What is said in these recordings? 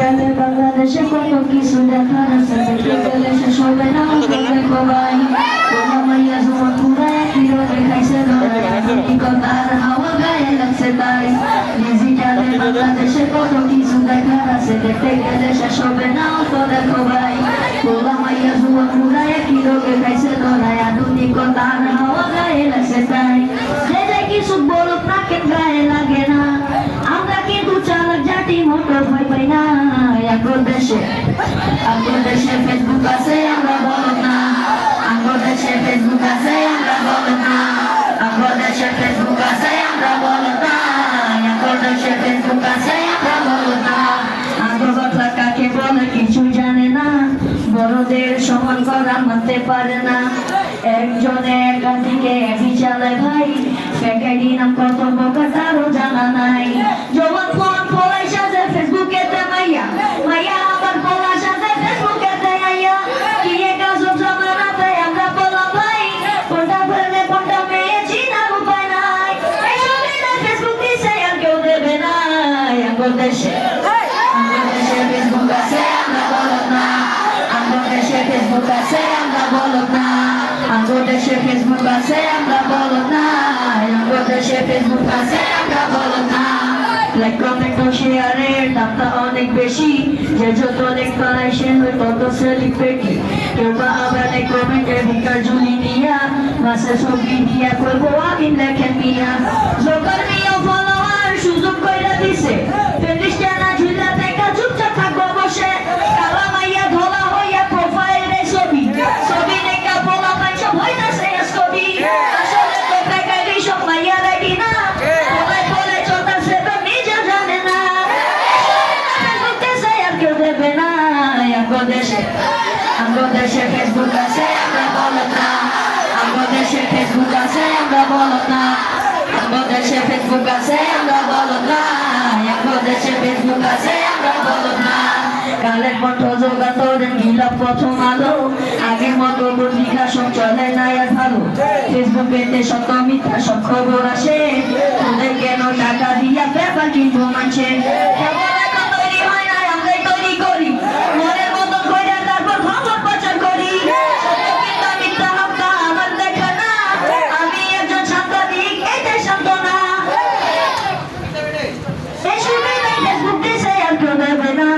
ডিজিটালে বাংলাদেশে কত কিছু দেখার আছে, দেখতে গেলে শেষ হবে না দেখো ভাই। কোলা মাইয়া জমা পুরা একই রোগে খাইছে ধরে, আধুনিকতার হাওয়া গায়ে লাগছে তাই। ডিজিটালে বাংলাদেশে কত কিছু দেখার আছে, দেখতে গেলে শেষ হবে না দেখো ভাই। কোলা মাইয়া জমা পুরা একই রোগে খাইছে ধরে, আধুনিকতার হাওয়া গায়ে লাগছে তাই। যে যে কিছু বলো তাকে গায়ে লাগে না, আমরা কিন্তু চালাক জাতি মোটর ভয় পাই না। আগর দেশে ফেসবুক আছে আমরা বলো না, আগর দেশে ফেসবুক আছে আমরা বলো না, আগর দেশে ফেসবুক আছে আমরা বলো না, আগর দেশে ফেসবুক আছে আমরা বলো না। আগর কথা কাকে বলে কিছু জানে না, বড়দের সমান করা মানতে পারে না। একজনে একাধিকে একই চালায় ভাই, ফ্যাকাইডি নাম কত বোকা তারও জানা নাই। জবান ফোন ফলাই সাজে ফেসবুকেতে মাইয়া, মাইয়া আবার ফলা সাজে ফেসবুকেতে আইয়া। কি এক আজব জামানাতে আমরা বললাম ভাই, কোনটা ফেলে কোনটা মেয়ে চিনার উপায় নাই। এই ছবিটা ফেসবুক দিছে আর কেউ দেবে না। আগর দেশে ফেসবুক আছে আমরা বলো না, আগর দেশে ফেসবুক আছে আমরা বলো না, আগর দেশে ফেসবুক আছে আমরা বলো না, আগর দেশে ফেসবুক আছে আমরা বলো না। লাইক কমেন্ট ও শেয়ারের দামটা অনেক বেশি, যে যত লাইক পায় সে হয় তত সেলিব্রিটি। কেউ বা আবার লাইক কমেন্টের ভিকার ঝুলি দিয়া, মাসে ছবি দিয়া করবো আমি লেখেন মিয়া। জোকার মিয়া ফলোয়ার সুযোগ কইরা দিছে, ফেলিস্টা না ঝুলা দেখা চুপচাপ থাকবো বসে। কালা মাইয়া ধলা হইয়া প্রোফাইলে ছবি, ছবি দেখা বলা পাই সব হইতাছে ছবি। আসলে তো ফ্যাকাইডি সব মাইয়া দেখি না, বলে বলে চলতাছে তো নিজে জানে না। ফেসবুক দেশে আর কেউ দেবে না। আগর দেশে ফেসবুক আছে আমরা বলো না, আগর দেশে ফেসবুক আছে আমরা বলো না, আগর দেশে ফেসবুক আছে আমরা বলো না, আগর দেশে ফেসবুক আছে আমরা বলো না। কালের কণ্ঠ যোগাতরের গিলা প্রথম আলো, আগের মতো পত্রিকা সব চলে না আর ভালো। ফেসবুকেতে সত্য মিথ্যা সব খবর আসে, তোদের কেন টাকা দিয়া পেপার কিনবো মানছে। খবর এখন তৈরি হয় না, আমরাই তৈরি করি, মনের মতন কইরা তারপর খবর প্রচার করি। সত্য মিথ্যা মিথ্যা হত্যা আমার দেখা না, আমি একজন সাংবাদিক এটাই সান্ত্বনা। এই সুবিধা ফেসবুক দিছে আর কেউ দেবে না।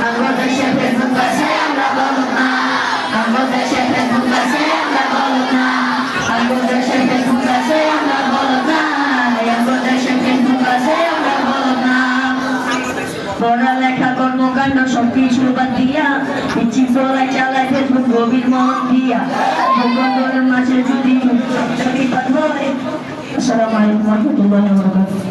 আগর দেশে ফেসবুক আছে আমরা বলো না, আগর দেশে ফেসবুক আছে আমরা বলো না, আগর দেশে ফেসবুক আছে আমরা বলো না, আগর দেশে ফেসবুক আছে আমরা বলো না। পড়ালেখা কর্মকাণ্ড সবকিছু বাদ দিয়া, পিচ্ছি তোলায় চালায় ফেসবুক গভীর মন দিয়া। ভূখণ্ডের মাঝে যদি হয়। আসসালামু আলাইকুম ওয়া রাহমাতুল্লাহি ওয়া বারাকাতুহু।